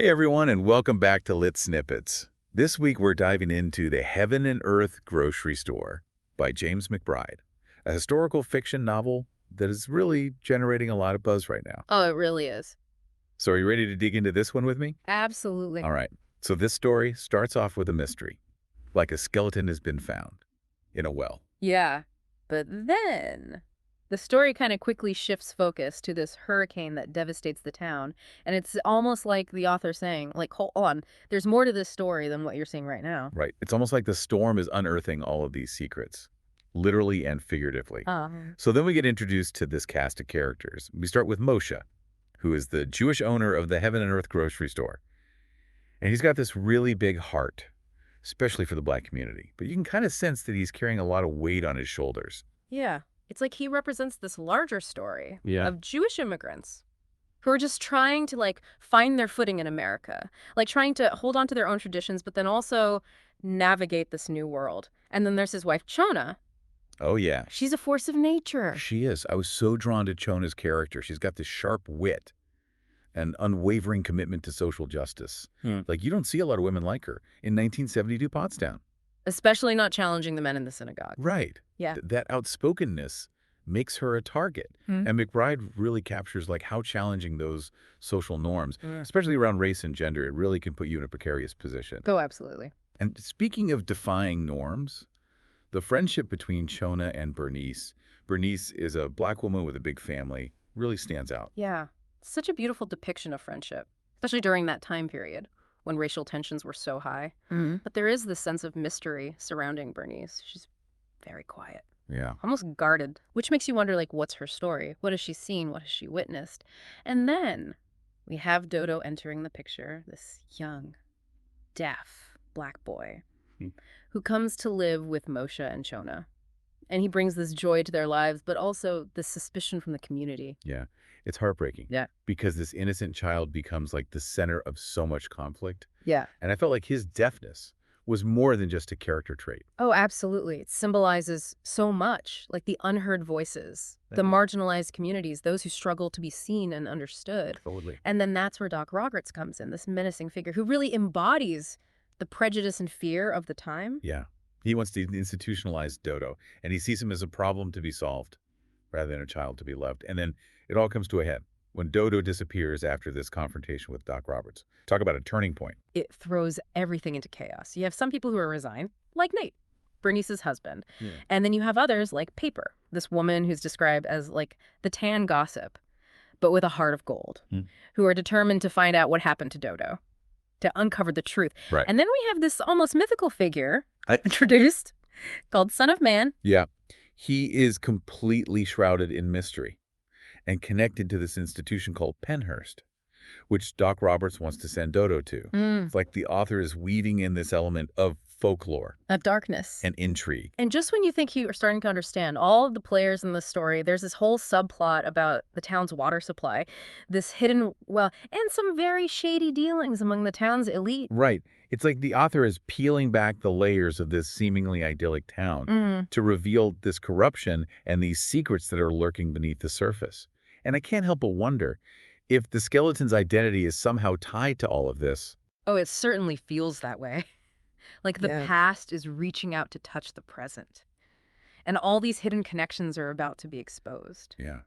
Hey everyone, and welcome back to Lit Snippets. This week we're diving into The Heaven and Earth Grocery Store by James McBride, a historical fiction novel that is really generating a lot of buzz right now. Oh, it really is. So are you ready to dig into this one with me? Absolutely. All right. So this story starts off with a mystery, like a skeleton has been found in a well. Yeah. But then the story kind of quickly shifts focus to this hurricane that devastates the town. And it's almost like the author saying, like, hold on, there's more to this story than what you're seeing right now. Right. It's almost like the storm is unearthing all of these secrets, literally and figuratively. So then we get introduced to this cast of characters. We start with Moshe, who is the Jewish owner of the Heaven and Earth grocery store. And he's got this really big heart, especially for the black community. But you can kind of sense that he's carrying a lot of weight on his shoulders. Yeah. It's like he represents this larger story Yeah. of Jewish immigrants who are just trying to, like, find their footing in America, like trying to hold on to their own traditions, but then also navigate this new world. And then there's his wife, Chona. Oh, yeah. She's a force of nature. She is. I was so drawn to Chona's character. She's got this sharp wit and unwavering commitment to social justice. Like, you don't see a lot of women like her in 1972 Pottstown. Especially not challenging the men in the synagogue. Right. Yeah. That outspokenness makes her a target. Hmm. And McBride really captures like how challenging those social norms, Mm. especially around race and gender, it really can put you in a precarious position. Oh, absolutely. And speaking of defying norms, the friendship between Chona and Bernice is a black woman with a big family, really stands out. Yeah. Such a beautiful depiction of friendship, especially during that time period when racial tensions were so high. But there is this sense of mystery surrounding Bernice. She's very quiet, Yeah. almost guarded, which makes you wonder, like, what's her story? What has she seen? What has she witnessed? And then we have Dodo entering the picture, this young, deaf black boy Hmm. who comes to live with Moshe and Chona. And he brings this joy to their lives, but also this suspicion from the community. Yeah. It's heartbreaking. Yeah. Because this innocent child becomes like the center of so much conflict. Yeah. And I felt like his deafness was more than just a character trait. Oh, absolutely. It symbolizes so much, like the unheard voices, the Mhm. marginalized communities, those who struggle to be seen and understood. Totally. And then that's where Doc Roberts comes in, this menacing figure who really embodies the prejudice and fear of the time. Yeah. He wants to institutionalize Dodo, and he sees him as a problem to be solved rather than a child to be loved. And then it all comes to a head when Dodo disappears after this confrontation with Doc Roberts. Talk about a turning point. It throws everything into chaos. You have some people who are resigned, like Nate, Bernice's husband. Yeah. And then you have others like Paper, this woman who's described as like the tan gossip, but with a heart of gold, Hmm. who are determined to find out what happened to Dodo, to uncover the truth. Right. And then we have this almost mythical figure introduced called Son of Man. Yeah. He is completely shrouded in mystery and connected to this institution called Penhurst, which Doc Roberts wants to send Dodo to. It's like the author is weaving in this element of folklore Of darkness. and intrigue. And just when you think you are starting to understand all of the players in the story, there's this whole subplot about the town's water supply, this hidden well, and some very shady dealings among the town's elite. Right. It's like the author is peeling back the layers of this seemingly idyllic town to reveal this corruption and these secrets that are lurking beneath the surface. And I can't help but wonder if the skeleton's identity is somehow tied to all of this. Oh, it certainly feels that way. Like the Yeah. past is reaching out to touch the present. And all these hidden connections are about to be exposed. Yeah.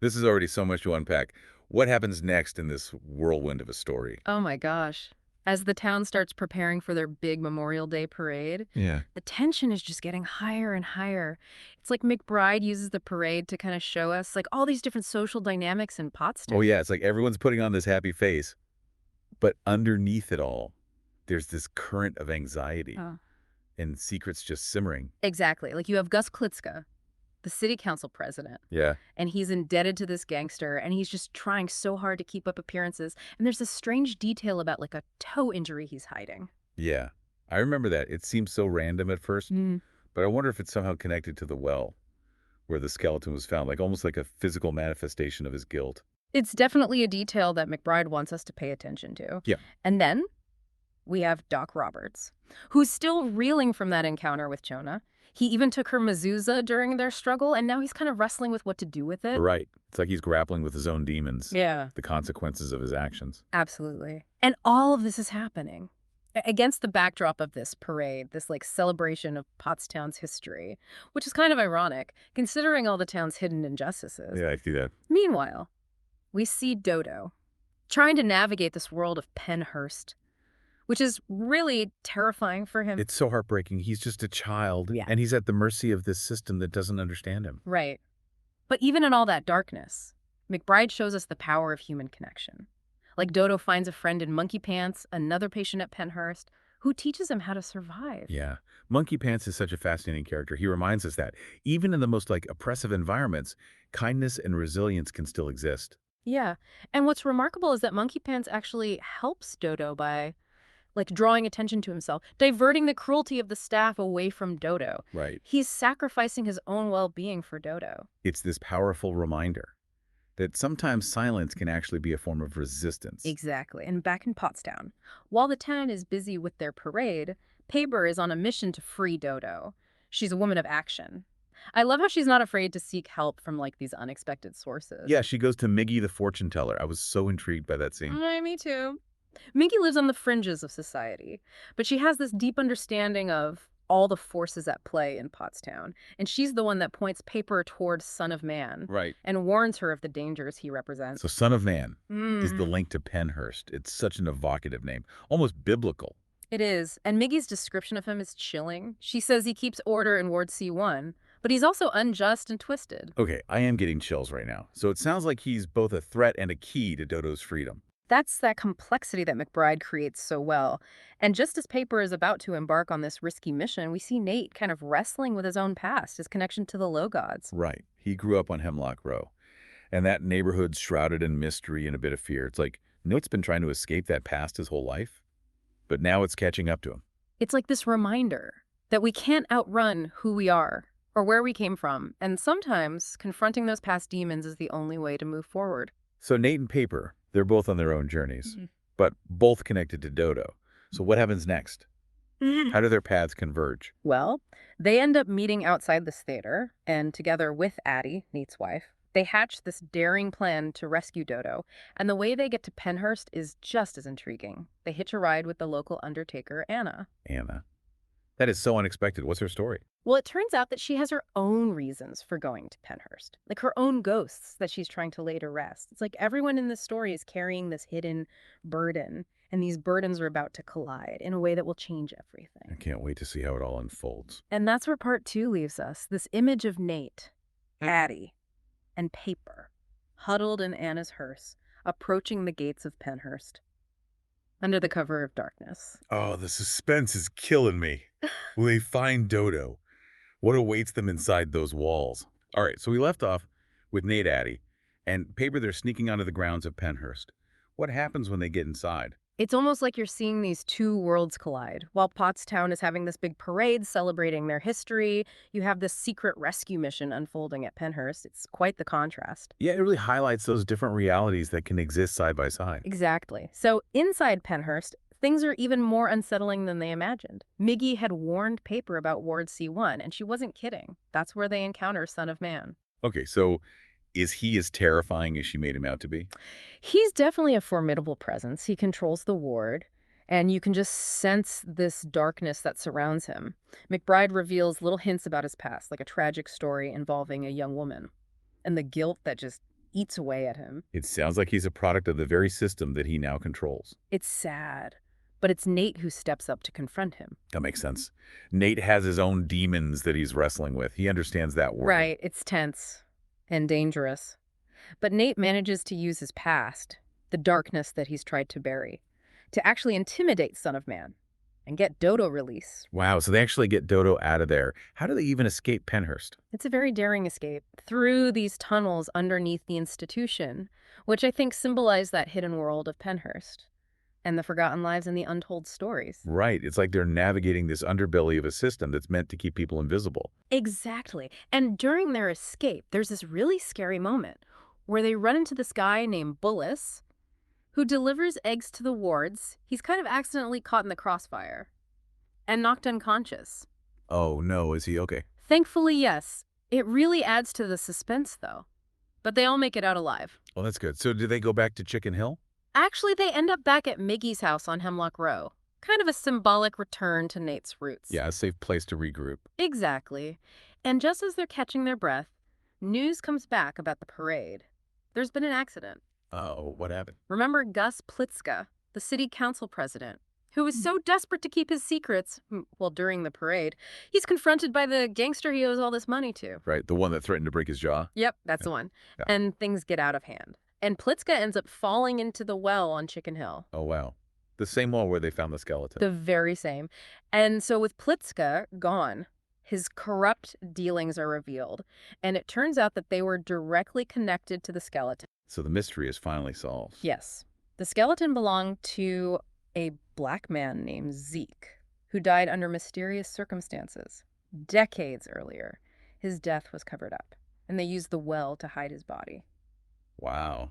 This is already so much to unpack. What happens next in this whirlwind of a story? Oh my gosh. As the town starts preparing for their big Memorial Day parade, Yeah. the tension is just getting higher and higher. It's like McBride uses the parade to kind of show us like all these different social dynamics in Pottstown. Oh, yeah. It's like everyone's putting on this happy face. But underneath it all, there's this current of anxiety Oh. and secrets just simmering. Exactly. Like you have Gus Klitzka, the city council president, Yeah. and he's indebted to this gangster, and he's just trying so hard to keep up appearances. And there's this strange detail about like a toe injury he's hiding. Yeah. I remember that. It seemed so random at first, but I wonder if it's somehow connected to the well where the skeleton was found, like almost like a physical manifestation of his guilt. It's definitely a detail that McBride wants us to pay attention to. Yeah. And then we have Doc Roberts, who's still reeling from that encounter with Chona. He even took her mezuzah during their struggle, and now he's kind of wrestling with what to do with it. Right. It's like he's grappling with his own demons, Yeah. the consequences of his actions. Absolutely. And all of this is happening against the backdrop of this parade, this like celebration of Pottstown's history, which is kind of ironic considering all the town's hidden injustices. Yeah, I see that. Meanwhile, we see Dodo trying to navigate this world of Penhurst, which is really terrifying for him. It's so heartbreaking. He's just a child, Yeah. and he's at the mercy of this system that doesn't understand him. Right. But even in all that darkness, McBride shows us the power of human connection. Like Dodo finds a friend in Monkey Pants, another patient at Penhurst, who teaches him how to survive. Yeah. Monkey Pants is such a fascinating character. He reminds us that even in the most oppressive environments, kindness and resilience can still exist. Yeah. And what's remarkable is that Monkey Pants actually helps Dodo by drawing attention to himself, diverting the cruelty of the staff away from Dodo. Right. He's sacrificing his own well-being for Dodo. It's this powerful reminder that sometimes silence can actually be a form of resistance. Exactly. And back in Pottstown, while the town is busy with their parade, Paper is on a mission to free Dodo. She's a woman of action. I love how she's not afraid to seek help from these unexpected sources. Yeah, she goes to Miggy the fortune teller. I was so intrigued by that scene. Me too. Minky lives on the fringes of society, but she has this deep understanding of all the forces at play in Pottstown, and she's the one that points Paper towards Son of Man Right. and warns her of the dangers he represents. So Son of Man is the Mm. link to Penhurst. It's such an evocative name, almost biblical. It is, and Miggy's description of him is chilling. She says he keeps order in Ward C1, but he's also unjust and twisted. Okay, I am getting chills right now. So it sounds like he's both a threat and a key to Dodo's freedom. That's that complexity that McBride creates so well. And just as Paper is about to embark on this risky mission, we see Nate kind of wrestling with his own past, his connection to the Low Gods. Right. He grew up on Hemlock Row, and that neighborhood's shrouded in mystery and a bit of fear. It's like Note's been trying to escape that past his whole life, but now it's catching up to him. It's like this reminder that we can't outrun who we are or where we came from, and sometimes confronting those past demons is the only way to move forward. So Nate and Paper, they're both on their own journeys, Mhm. but both connected to Dodo. So what happens next? How do their paths converge? Well, they end up meeting outside this theater, and together with Addie, Nate's wife, they hatch this daring plan to rescue Dodo, and the way they get to Penhurst is just as intriguing. They hitch a ride with the local undertaker, Anna. Anna. That is so unexpected. What's her story? Well, it turns out that she has her own reasons for going to Penhurst, like her own ghosts that she's trying to lay to rest. It's like everyone in this story is carrying this hidden burden, and these burdens are about to collide in a way that will change I everything. can't wait to see how it all unfolds. And that's where part 2 leaves us, this image of Nate, Addie, and Paper, huddled in Anna's hearse, approaching the gates of Penhurst, under the cover of darkness. Oh, the suspense is killing me. Will they find Dodo? What awaits them inside those walls? All right, so we left off with Nate Addie and Paper. They're sneaking onto the grounds of Penhurst. What happens when they get inside? It's almost like you're seeing these two worlds collide. While Pottstown is having this big parade celebrating their history, you have this secret rescue mission unfolding at Penhurst. It's quite the contrast. Yeah, it really highlights those different realities that can exist side by side. Exactly. So inside Penhurst, things are even more unsettling than they imagined. Miggy had warned Paper about Ward C1, and she wasn't kidding. That's where they encounter Son of Man. Okay, so is he as terrifying as she made him out to be? He's definitely a formidable presence. He controls the ward, and you can just sense this darkness that surrounds him. McBride reveals little hints about his past, like a tragic story involving a young woman, and the guilt that just eats away at him. It sounds like he's a product of the very system that he now controls. It's sad, but it's Nate who steps up to confront him. That makes sense. Nate has his own demons that he's wrestling with. He understands that world. Right, it's tense and dangerous. But Nate manages to use his past, the darkness that he's tried to bury, to actually intimidate Son of Man and get Dodo released. Wow, so they actually get Dodo out of there. How do they even escape Penhurst? It's a very daring escape through these tunnels underneath the institution, which I think symbolize that hidden world of Penhurst and the forgotten lives and the untold stories. Right, it's like they're navigating this underbelly of a system that's meant to keep people invisible. Exactly. And during their escape, there's this really scary moment where they run into this guy named Bullis who delivers eggs to the wards. He's kind of accidentally caught in the crossfire and knocked unconscious. Oh no, is he okay? Thankfully, yes. It really adds to the suspense, though. but they all make it out alive. Well, that's good. So do they go back to Chicken Hill? Actually, they end up back at Miggy's house on Hemlock Row. Kind of a symbolic return to Nate's roots. Yeah, a safe place to regroup. Exactly. And just as they're catching their breath, news comes back about the parade. There's been an accident. Oh, what happened? Remember Gus Plitzka, the city council president, who was so desperate to keep his secrets, well, during the parade, he's confronted by the gangster he owes all this money to. Right, the one that threatened to break his jaw? Yep, that's Yeah. the one. Yeah. And things get out of hand. And Plitzka ends up falling into the well on Chicken Hill. Oh, wow. The same well where they found the skeleton. The very same. And so with Plitzka gone, his corrupt dealings are revealed. And it turns out that they were directly connected to the skeleton. So the mystery is finally solved. Yes. The skeleton belonged to a black man named Zeke, who died under mysterious circumstances. Decades earlier, his death was covered up, and they used the well to hide his body. Wow.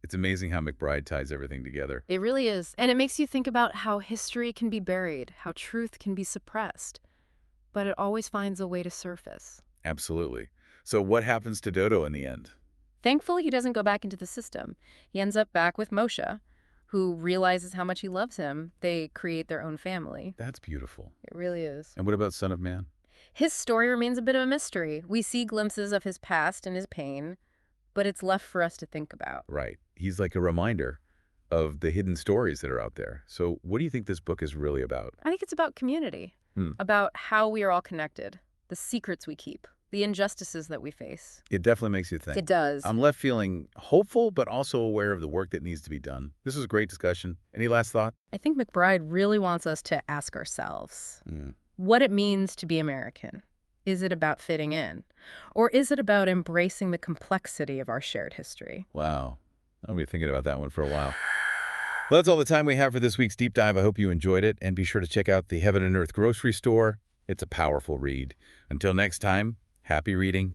It's amazing how McBride ties everything together. It really is. And it makes you think about how history can be buried, how truth can be suppressed, but it always finds a way to surface. Absolutely. So what happens to Dodo in the end? Thankfully, he doesn't go back into the system. He ends up back with Moshe, who realizes how much he loves him. They create their own family. That's beautiful. It really is. And what about Son of Man? His story remains a bit of a mystery. We see glimpses of his past and his pain, but it's left for us to think about. Right. He's like a reminder of the hidden stories that are out there. So what do you think this book is really about? I think it's about community, about how we are all connected, the secrets we keep, the injustices that we face. It definitely makes you think. It does. I'm left feeling hopeful, but also aware of the work that needs to be done. This was a great discussion. Any last thought? I think McBride really wants us to ask ourselves what it means to be American. Is it about fitting in? Or is it about embracing the complexity of our shared history? Wow. I'll be thinking about that one for a while. Well, that's all the time we have for this week's Deep Dive. I hope you enjoyed it, and be sure to check out the Heaven and Earth grocery store. It's a powerful read. Until next time, happy reading.